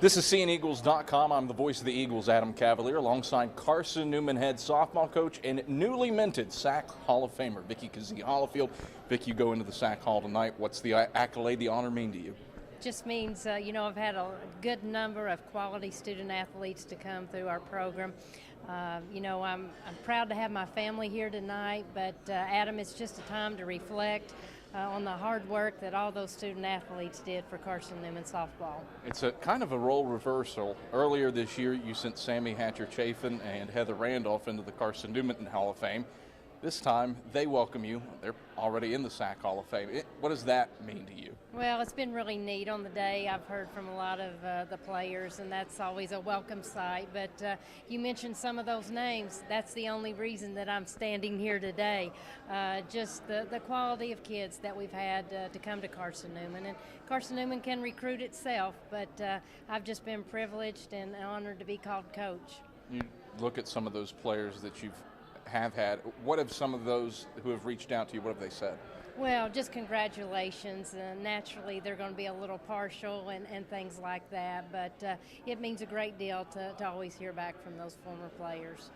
This is CNEagles.com. I'm the voice of the Eagles, Adam Cavalier, alongside Carson-Newman head softball coach and newly minted SAC Hall of Famer, Vickee Kazee-Hollifield. Vick, you go into the SAC Hall tonight. What's the accolade, the honor mean to you? Just means, I've had a good number of quality student athletes to come through our program. I'm proud to have my family here tonight, but Adam, it's just a time to reflect on the hard work that all those student athletes did for Carson-Newman softball. It's a kind of a role reversal. Earlier this year, you sent Sammy Hatcher-Chafin and Heather Randolph into the Carson-Newman Hall of Fame. This time, they welcome you. They're already in the SAC Hall of Fame. What does that mean to you? Well, it's been really neat on the day. I've heard from a lot of the players, and that's always a welcome sight. But you mentioned some of those names. That's the only reason that I'm standing here today. Just the quality of kids that we've had to come to Carson-Newman. And Carson-Newman can recruit itself, but I've just been privileged and honored to be called coach. You look at some of those players that you've have had. What have some of those who have reached out to you, what have they said? Well, just congratulations. Naturally, they're going to be a little partial and things like that, but it means a great deal to always hear back from those former players.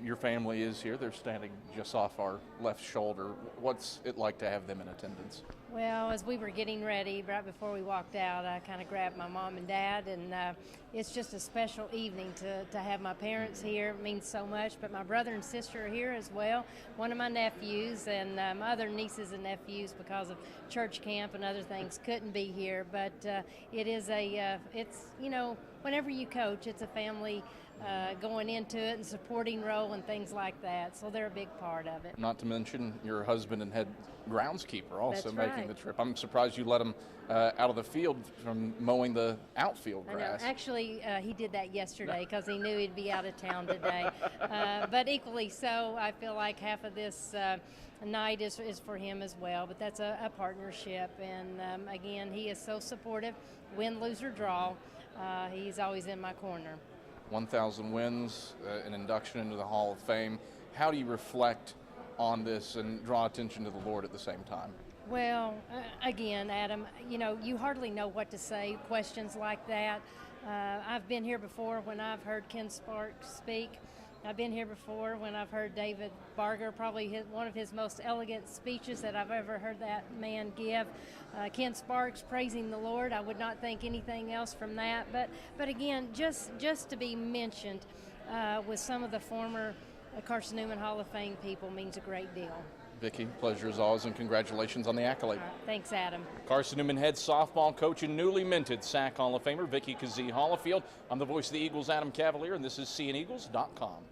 Your family is here. They're standing just off our left shoulder. What's it like to have them in attendance? Well, as we were getting ready, right before we walked out, I kind of grabbed my mom and dad, and it's just a special evening to have my parents here. It means so much, but my brother and sister are here as well. One of my nephews and my other nieces and nephews, because of church camp and other things, couldn't be here, but it is whenever you coach, it's a family going into it and supporting role and things like that, so they're a big part of it. Not to mention your husband and head groundskeeper also That's making right. the trip. I'm surprised you let him out of the field from mowing the outfield grass. I know. Actually, he did that yesterday because he knew he'd be out of town today. But equally so, I feel like half of this night is for him as well, but that's a partnership, and again, he is so supportive, win, lose, or draw. He's always in my corner. 1,000 wins, an induction into the Hall of Fame. How do you reflect on this and draw attention to the Lord at the same time? Well, again, Adam, you hardly know what to say, questions like that. I've been here before when I've heard Ken Sparks speak. I've been here before when I've heard David Barger, probably one of his most elegant speeches that I've ever heard that man give. Ken Sparks praising the Lord, I would not think anything else from that. But again, just to be mentioned with some of the former Carson-Newman Hall of Fame people means a great deal. Vickee, pleasure as always, and congratulations on the accolade. Thanks, Adam. Carson-Newman head softball coach and newly minted SAC Hall of Famer, Vickee Kazee-Hollifield. I'm the voice of the Eagles, Adam Cavalier, and this is CNEagles.com.